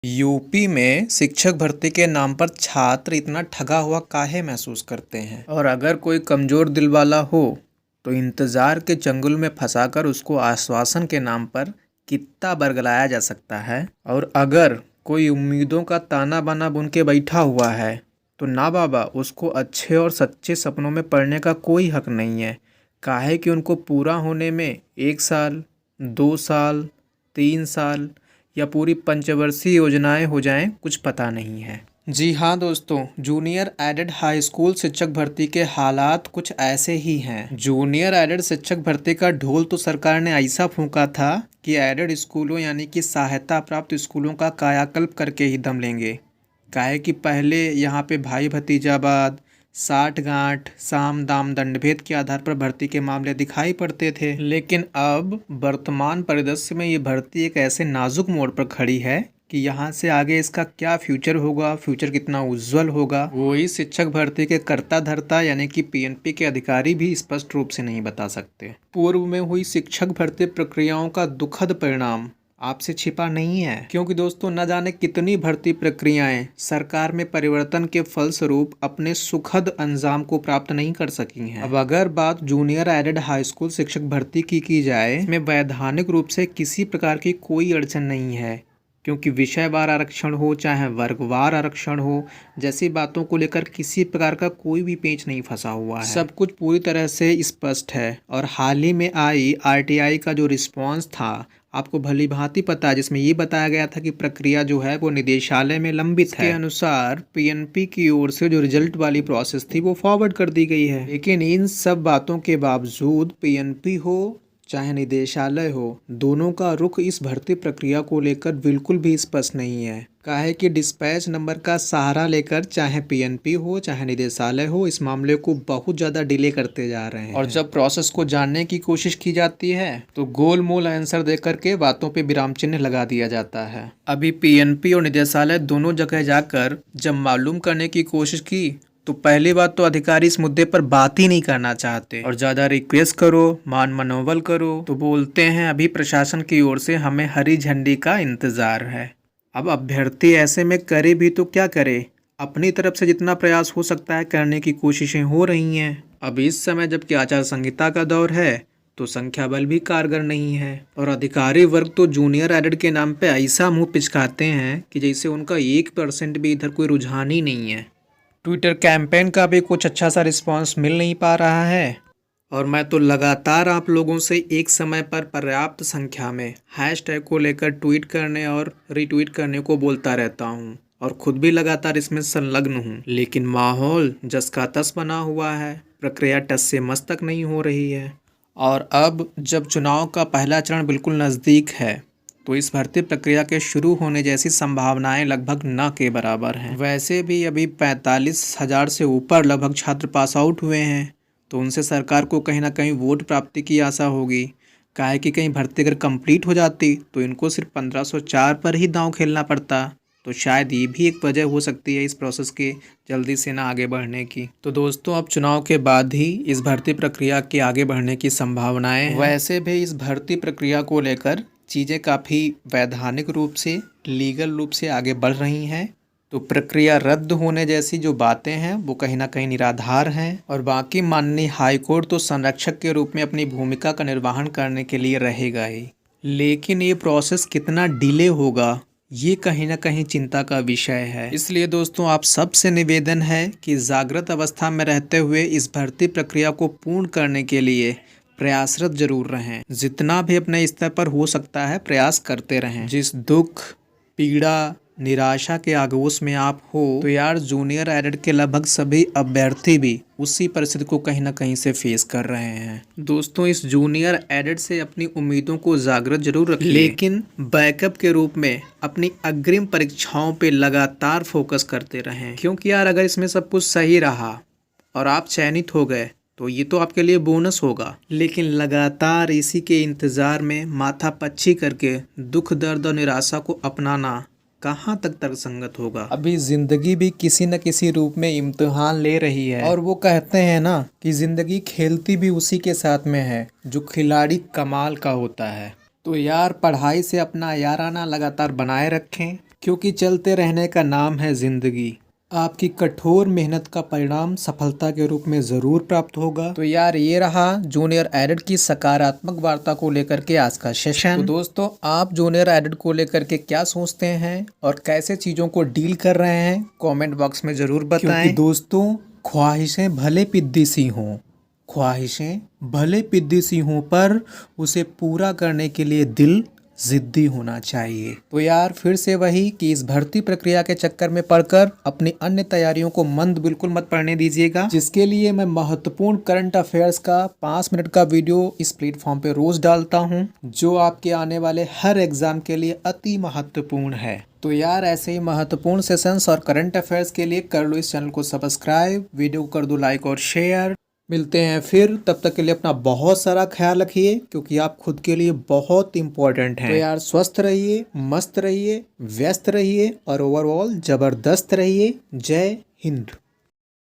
UP में शिक्षक भर्ती के नाम पर छात्र इतना ठगा हुआ काहे महसूस करते हैं। और अगर कोई कमजोर दिल वाला हो तो इंतजार के चंगुल में फंसाकर उसको आश्वासन के नाम पर कितना बरगलाया जा सकता है। और अगर कोई उम्मीदों का ताना बाना बुन के बैठा हुआ है तो ना बाबा, उसको अच्छे और सच्चे सपनों में पड़ने का कोई हक नहीं है। काहे कि उनको पूरा होने में 1 साल, 2 साल, 3 साल या पूरी पंचवर्षीय योजनाएं हो जाएं, कुछ पता नहीं है। जी हाँ दोस्तों, जूनियर एडेड हाई स्कूल शिक्षक भर्ती के हालात कुछ ऐसे ही हैं। जूनियर एडेड शिक्षक भर्ती का ढोल तो सरकार ने ऐसा फूंका था कि एडेड स्कूलों यानी कि सहायता प्राप्त स्कूलों का कायाकल्प करके ही दम लेंगे। काहे कि पहले यहाँ पे भाई भतीजावाद, साठ-गांठ, साम दाम दंडभेद के आधार पर भर्ती के मामले दिखाई पड़ते थे। लेकिन अब वर्तमान परिदृश्य में ये भर्ती एक ऐसे नाजुक मोड़ पर खड़ी है कि यहाँ से आगे इसका क्या फ्यूचर होगा, फ्यूचर कितना उज्जवल होगा, वही शिक्षक भर्ती के कर्ता धर्ता यानी कि पीएनपी के अधिकारी भी स्पष्ट रूप से नहीं बता सकते। पूर्व में हुई शिक्षक भर्ती प्रक्रियाओं का दुखद परिणाम आपसे छिपा नहीं है, क्योंकि दोस्तों न जाने कितनी भर्ती प्रक्रियाएं सरकार में परिवर्तन के फलस्वरूप अपने सुखद अंजाम को प्राप्त नहीं कर सकी हैं। अब अगर बात जूनियर एडेड हाई स्कूल शिक्षक भर्ती की जाए, इसमें वैधानिक रूप से किसी प्रकार की कोई अड़चन नहीं है, क्योंकि विषयवार आरक्षण हो चाहे वर्गवार आरक्षण हो, जैसी बातों को लेकर किसी प्रकार का कोई भी पेच नहीं फंसा हुआ है। सब कुछ पूरी तरह से स्पष्ट है। और हाल ही में आई आरटीआई का जो रिस्पांस था आपको भली भांति पता है, जिसमें ये बताया गया था कि प्रक्रिया जो है वो निदेशालय में लंबित है। इसके अनुसार पीएनपी की ओर से जो रिजल्ट वाली प्रोसेस थी वो फॉरवर्ड कर दी गई है। लेकिन इन सब बातों के बावजूद पीएनपी हो चाहे निदेशालय हो, दोनों का रुख इस भर्ती प्रक्रिया को लेकर बिल्कुल भी स्पष्ट नहीं है। काहे कि डिस्पैच नंबर का सहारा लेकर चाहे पीएनपी हो चाहे निदेशालय हो, इस मामले को बहुत ज़्यादा डिले करते जा रहे हैं। और जब प्रोसेस को जानने की कोशिश की जाती है तो गोल मोल आंसर दे करके बातों पे विराम चिन्ह लगा दिया जाता है। अभी पीएनपी और निदेशालय दोनों जगह जाकर जब मालूम करने की कोशिश की तो पहली बात तो अधिकारी इस मुद्दे पर बात ही नहीं करना चाहते, और ज़्यादा रिक्वेस्ट करो, मान मनोबल करो तो बोलते हैं अभी प्रशासन की ओर से हमें हरी झंडी का इंतज़ार है। अब अभ्यर्थी ऐसे में करे भी तो क्या करे, अपनी तरफ से जितना प्रयास हो सकता है करने की कोशिशें हो रही हैं। अब इस समय जबकि आचार संहिता का दौर है तो संख्या बल भी कारगर नहीं है, और अधिकारी वर्ग तो जूनियर एडेड के नाम पे ऐसा मुंह पिचकाते हैं कि जैसे उनका 1% भी इधर कोई रुझान ही नहीं है। ट्विटर कैंपेन का भी कुछ अच्छा सा रिस्पांस मिल नहीं पा रहा है, और मैं तो लगातार आप लोगों से एक समय पर पर्याप्त संख्या में हैशटैग को लेकर ट्वीट करने और रीट्वीट करने को बोलता रहता हूं, और खुद भी लगातार इसमें संलग्न हूं। लेकिन माहौल जस का तस बना हुआ है, प्रक्रिया टस से मस तक नहीं हो रही है। और अब जब चुनाव का पहला चरण बिल्कुल नज़दीक है तो इस भर्ती प्रक्रिया के शुरू होने जैसी संभावनाएं लगभग न के बराबर हैं। वैसे भी अभी 45,000 से ऊपर लगभग छात्र पास आउट हुए हैं, तो उनसे सरकार को कहीं ना कहीं वोट प्राप्ति की आशा होगी। काहे कि कहीं भर्ती अगर कंप्लीट हो जाती तो इनको सिर्फ 1504 पर ही दांव खेलना पड़ता, तो शायद ये भी एक वजह हो सकती है इस प्रोसेस के जल्दी से ना आगे बढ़ने की। तो दोस्तों, अब चुनाव के बाद ही इस भर्ती प्रक्रिया के आगे बढ़ने की संभावनाएं हैं। वैसे भी इस भर्ती प्रक्रिया को लेकर चीज़ें काफ़ी वैधानिक रूप से, लीगल रूप से आगे बढ़ रही हैं, तो प्रक्रिया रद्द होने जैसी जो बातें हैं वो कहीं ना कहीं निराधार हैं। और बाकी माननीय हाईकोर्ट तो संरक्षक के रूप में अपनी भूमिका का निर्वहन करने के लिए रहेगा ही, लेकिन ये प्रोसेस कितना डिले होगा ये कहीं ना कहीं चिंता का विषय है। इसलिए दोस्तों, आप सबसे निवेदन है कि जागृत अवस्था में रहते हुए इस भर्ती प्रक्रिया को पूर्ण करने के लिए प्रयासरत जरूर रहें। जितना भी अपने स्तर पर हो सकता है प्रयास करते रहें। जिस दुख, पीड़ा, निराशा के आगोश में आप हो, तो यार जूनियर एडेड के लगभग सभी अभ्यर्थी भी उसी परिस्थिति को कहीं ना कहीं से फेस कर रहे हैं। दोस्तों, इस जूनियर एडेड से अपनी उम्मीदों को जागृत जरूर रखिए, लेकिन बैकअप के रूप में अपनी अग्रिम परीक्षाओं पे लगातार फोकस करते रहें। क्योंकि यार अगर इसमें सब कुछ सही रहा और आप चयनित हो गए तो ये तो आपके लिए बोनस होगा, लेकिन लगातार इसी के इंतज़ार में माथा पच्ची करके दुख, दर्द और निराशा को अपनाना कहाँ तक तर्कसंगत होगा। अभी ज़िंदगी भी किसी न किसी रूप में इम्तिहान ले रही है, और वो कहते हैं ना कि ज़िंदगी खेलती भी उसी के साथ में है जो खिलाड़ी कमाल का होता है। तो यार पढ़ाई से अपना याराना लगातार बनाए रखें, क्योंकि चलते रहने का नाम है जिंदगी। आपकी कठोर मेहनत का परिणाम सफलता के रूप में ज़रूर प्राप्त होगा। तो यार ये रहा जूनियर एडिट की सकारात्मक वार्ता को लेकर के आज का सेशन। तो दोस्तों, आप जूनियर एडिट को लेकर के क्या सोचते हैं और कैसे चीज़ों को डील कर रहे हैं, कमेंट बॉक्स में ज़रूर बताएं। क्योंकि दोस्तों, ख्वाहिशें भले पिद्दी सी हों, ख्वाहिशें भले पिद्दी सी हों, पर उसे पूरा करने के लिए दिल जिद्दी होना चाहिए। तो यार फिर से वही कि इस भर्ती प्रक्रिया के चक्कर में पड़कर अपनी अन्य तैयारियों को मंद बिल्कुल मत पड़ने दीजिएगा, जिसके लिए मैं महत्वपूर्ण करंट अफेयर्स का 5 मिनट का वीडियो इस प्लेटफॉर्म पे रोज डालता हूं, जो आपके आने वाले हर एग्जाम के लिए अति महत्वपूर्ण है। तो यार ऐसे ही महत्वपूर्ण सेशंस और करंट अफेयर्स के लिए कर लो इस चैनल को सब्सक्राइब, वीडियो को कर दो लाइक और शेयर। मिलते हैं फिर, तब तक के लिए अपना बहुत सारा ख्याल रखिए, क्योंकि आप खुद के लिए बहुत इंपॉर्टेंट हैं। तो यार स्वस्थ रहिए, मस्त रहिए, व्यस्त रहिए और ओवरऑल जबरदस्त रहिए। जय हिंद।